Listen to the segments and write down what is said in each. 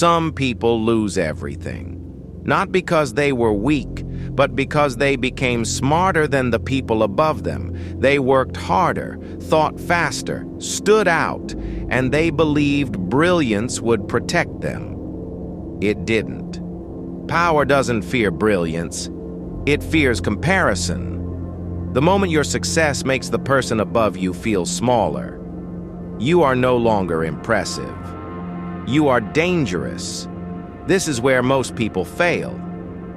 Some people lose everything. Not because they were weak, but because they became smarter than the people above them. They worked harder, thought faster, stood out, and they believed brilliance would protect them. It didn't. Power doesn't fear brilliance. It fears comparison. The moment your success makes the person above you feel smaller, you are no longer impressive. You are dangerous. This is where most people fail.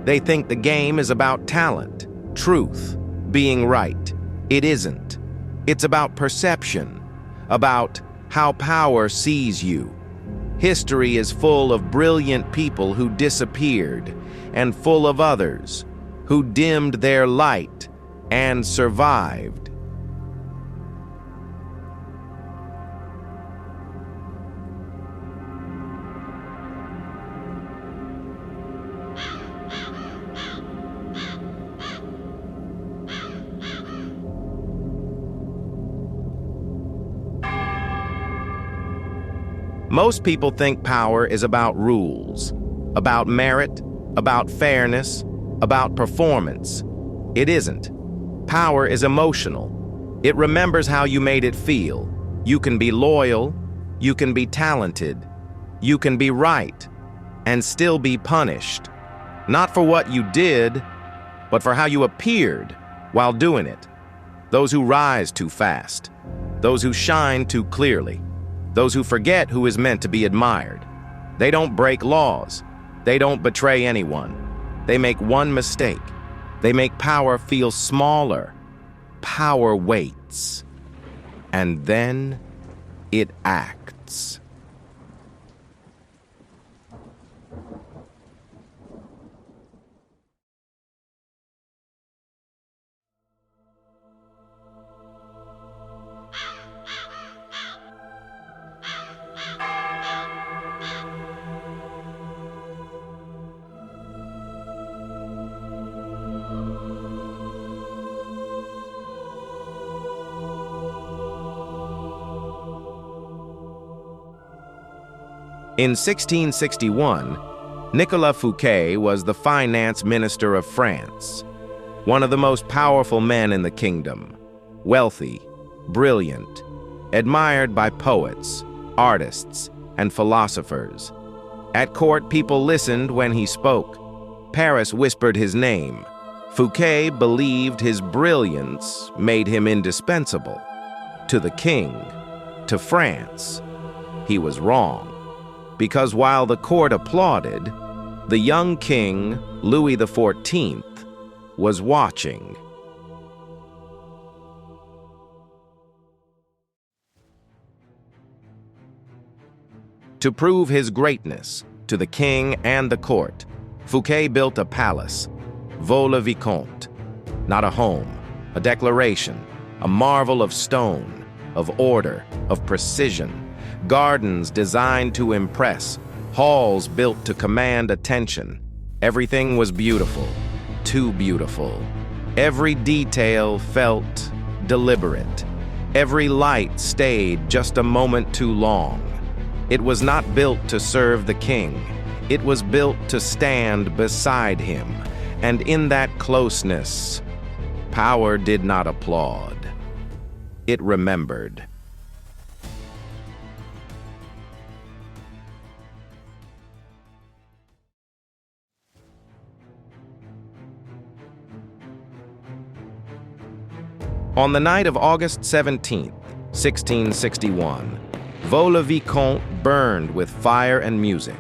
They think the game is about talent, truth, being right. It isn't. It's about perception, about how power sees you. History is full of brilliant people who disappeared, and full of others who dimmed their light and survived. Most people think power is about rules, about merit, about fairness, about performance. It isn't. Power is emotional. It remembers how you made it feel. You can be loyal, you can be talented, you can be right, and still be punished. Not for what you did, but for how you appeared while doing it. Those who rise too fast, those who shine too clearly, those who forget who is meant to be admired. They don't break laws. They don't betray anyone. They make one mistake. They make power feel smaller. Power waits. And then it acts. In 1661, Nicolas Fouquet was the finance minister of France, one of the most powerful men in the kingdom, wealthy, brilliant, admired by poets, artists, and philosophers. At court, people listened when he spoke. Paris whispered his name. Fouquet believed his brilliance made him indispensable. To the king, to France, he was wrong. Because while the court applauded, the young king, Louis XIV, was watching. To prove his greatness to the king and the court, Fouquet built a palace, Vaux-le-Vicomte, not a home, a declaration, a marvel of stone, of order, of precision. Gardens designed to impress, halls built to command attention. Everything was beautiful, too beautiful. Every detail felt deliberate. Every light stayed just a moment too long. It was not built to serve the king. It was built to stand beside him. And in that closeness, power did not applaud. It remembered. On the night of August 17, 1661, Vaux-le-Vicomte burned with fire and music.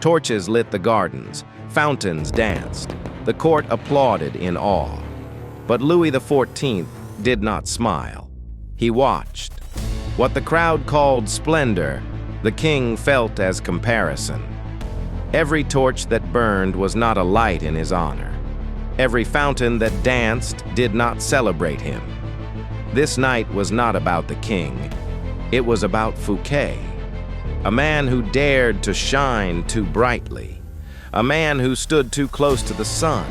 Torches lit the gardens, fountains danced. The court applauded in awe. But Louis XIV did not smile. He watched. What the crowd called splendor, the king felt as comparison. Every torch that burned was not a light in his honor. Every fountain that danced did not celebrate him. This night was not about the king. It was about Fouquet, a man who dared to shine too brightly, a man who stood too close to the sun.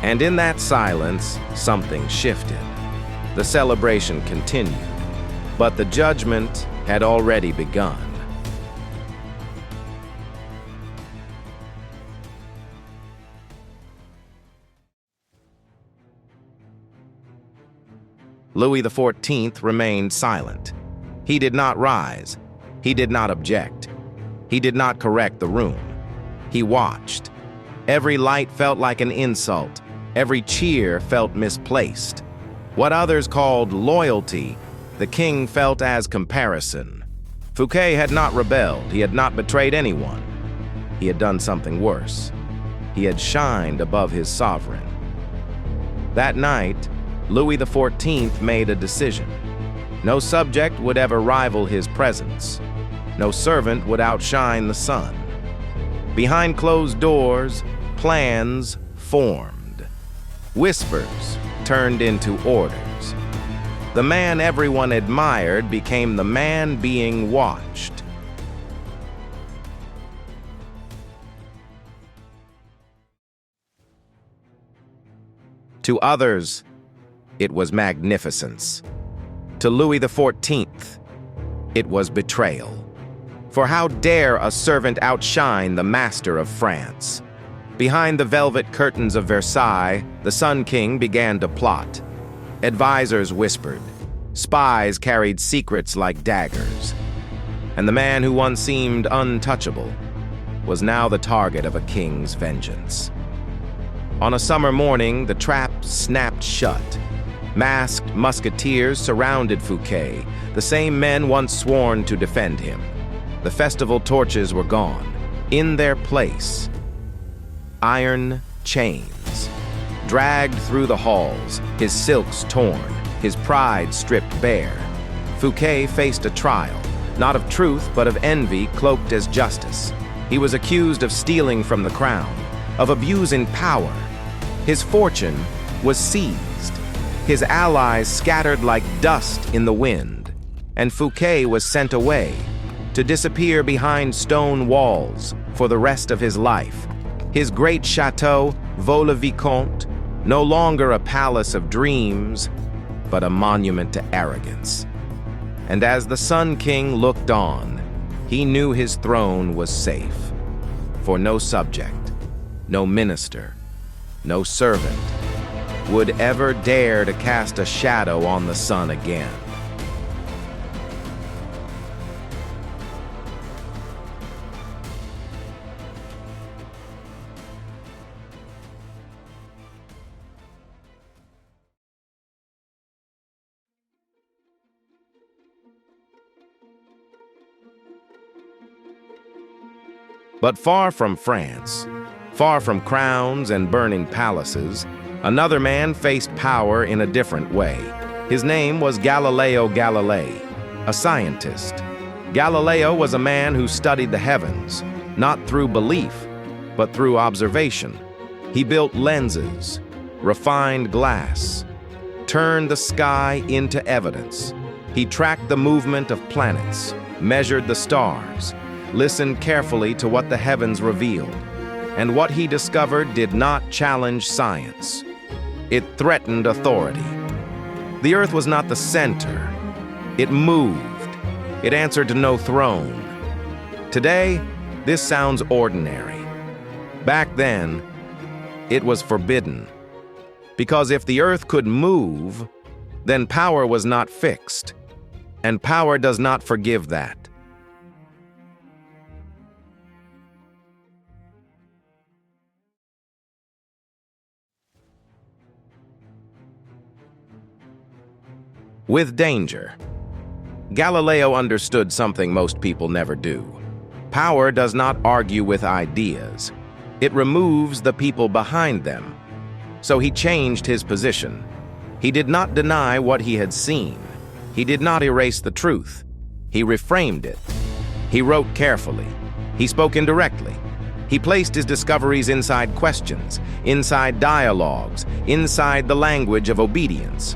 And in that silence, something shifted. The celebration continued, but the judgment had already begun. Louis XIV remained silent. He did not rise. He did not object. He did not correct the room. He watched. Every light felt like an insult. Every cheer felt misplaced. What others called loyalty, the king felt as comparison. Fouquet had not rebelled. He had not betrayed anyone. He had done something worse. He had shined above his sovereign. That night, Louis XIV made a decision. No subject would ever rival his presence. No servant would outshine the sun. Behind closed doors, plans formed. Whispers turned into orders. The man everyone admired became the man being watched. To others, it was magnificence. To Louis XIV, it was betrayal. For how dare a servant outshine the master of France? Behind the velvet curtains of Versailles, the Sun King began to plot. Advisors whispered. Spies carried secrets like daggers. And the man who once seemed untouchable was now the target of a king's vengeance. On a summer morning, the trap snapped shut. Masked musketeers surrounded Fouquet, the same men once sworn to defend him. The festival torches were gone. In their place, iron chains. Dragged through the halls, his silks torn, his pride stripped bare, Fouquet faced a trial, not of truth but of envy cloaked as justice. He was accused of stealing from the crown, of abusing power. His fortune was seized. His allies scattered like dust in the wind, and Fouquet was sent away to disappear behind stone walls for the rest of his life. His great chateau, Vaux-le-Vicomte, no longer a palace of dreams, but a monument to arrogance. And as the Sun King looked on, he knew his throne was safe. For no subject, no minister, no servant would ever dare to cast a shadow on the sun again. But far from France, far from crowns and burning palaces, another man faced power in a different way. His name was Galileo Galilei, a scientist. Galileo was a man who studied the heavens, not through belief, but through observation. He built lenses, refined glass, turned the sky into evidence. He tracked the movement of planets, measured the stars, listened carefully to what the heavens revealed, and what he discovered did not challenge science. It threatened authority. The earth was not the center. It moved. It answered to no throne. Today, this sounds ordinary. Back then, it was forbidden. Because if the earth could move, then power was not fixed, and power does not forgive that. With danger. Galileo understood something most people never do. Power does not argue with ideas. It removes the people behind them. So he changed his position. He did not deny what he had seen. He did not erase the truth. He reframed it. He wrote carefully. He spoke indirectly. He placed his discoveries inside questions, inside dialogues, inside the language of obedience.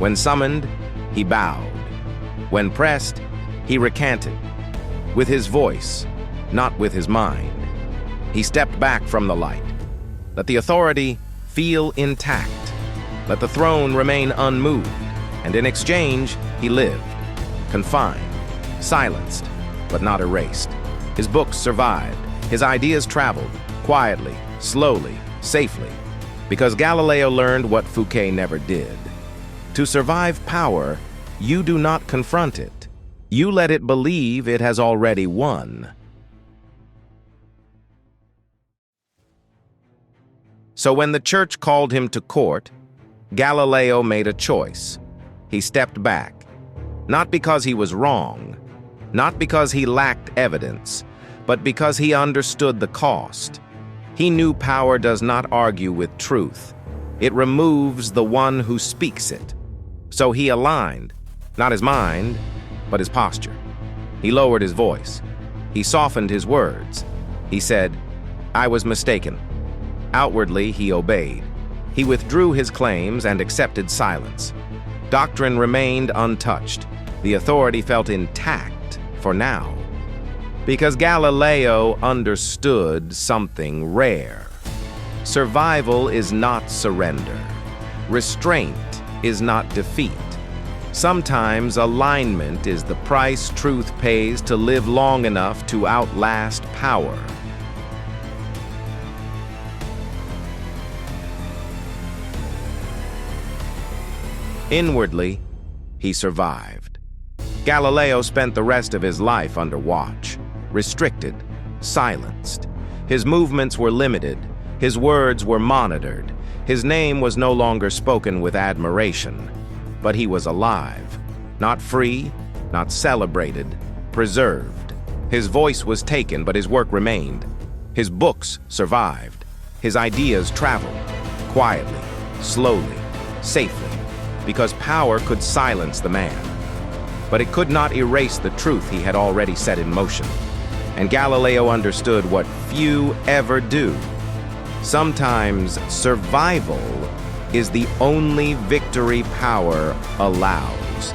When summoned, he bowed. When pressed, he recanted. With his voice, not with his mind. He stepped back from the light. Let the authority feel intact. Let the throne remain unmoved. And in exchange, he lived, confined, silenced, but not erased. His books survived. His ideas traveled, quietly, slowly, safely, because Galileo learned what Fouquet never did. To survive power, you do not confront it. You let it believe it has already won. So when the church called him to court, Galileo made a choice. He stepped back, not because he was wrong, not because he lacked evidence, but because he understood the cost. He knew power does not argue with truth. It removes the one who speaks it. So he aligned, not his mind, but his posture. He lowered his voice. He softened his words. He said, "I was mistaken." Outwardly, he obeyed. He withdrew his claims and accepted silence. Doctrine remained untouched. The authority felt intact for now. Because Galileo understood something rare. Survival is not surrender. Restraint is not defeat. Sometimes alignment is the price truth pays to live long enough to outlast power. Inwardly, he survived. Galileo spent the rest of his life under watch, restricted, silenced. His movements were limited. His words were monitored. His name was no longer spoken with admiration. But he was alive, not free, not celebrated, preserved. His voice was taken, but his work remained. His books survived. His ideas traveled, quietly, slowly, safely. Because power could silence the man. But it could not erase the truth he had already set in motion. And Galileo understood what few ever do. Sometimes survival is the only victory power allows.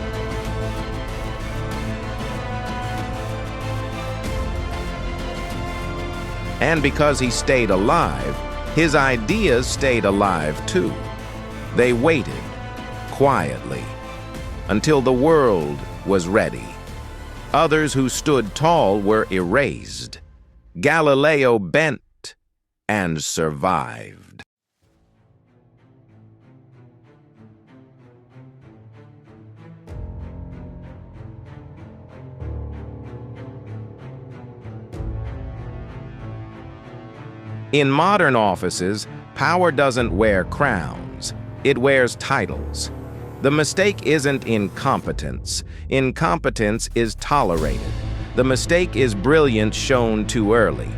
And because he stayed alive, his ideas stayed alive too. They waited quietly until the world was ready. Others who stood tall were erased. Galileo bent and survived. In modern offices, power doesn't wear crowns. It wears titles. The mistake isn't incompetence. Incompetence is tolerated. The mistake is brilliance shown too early.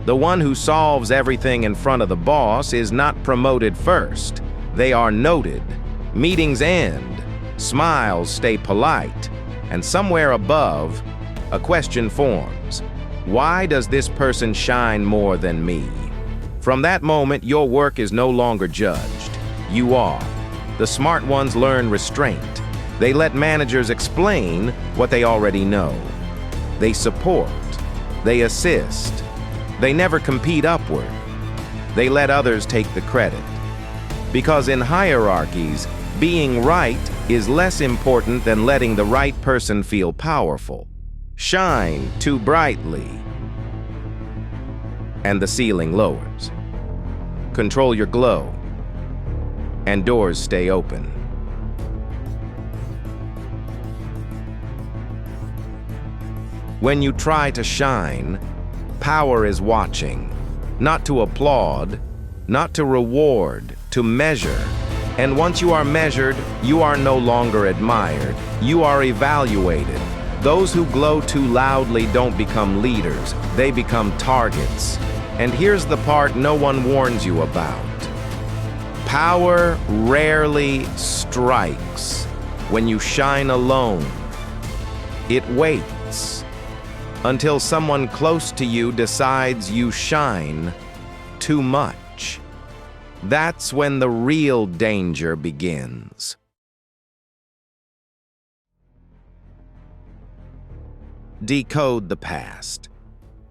The one who solves everything in front of the boss is not promoted first. They are noted. Meetings end. Smiles stay polite. And somewhere above, a question forms. Why does this person shine more than me? From that moment, your work is no longer judged. You are. The smart ones learn restraint. They let managers explain what they already know. They support. They assist. They never compete upward. They let others take the credit. Because in hierarchies, being right is less important than letting the right person feel powerful. Shine too brightly, and the ceiling lowers. Control your glow, and doors stay open. When you try to shine, power is watching, not to applaud, not to reward, to measure. And once you are measured, you are no longer admired. You are evaluated. Those who glow too loudly don't become leaders. They become targets. And here's the part no one warns you about. Power rarely strikes when you shine alone. It waits until someone close to you decides you shine too much. That's when the real danger begins. Decode the past.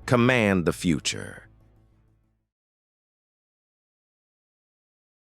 Command the future.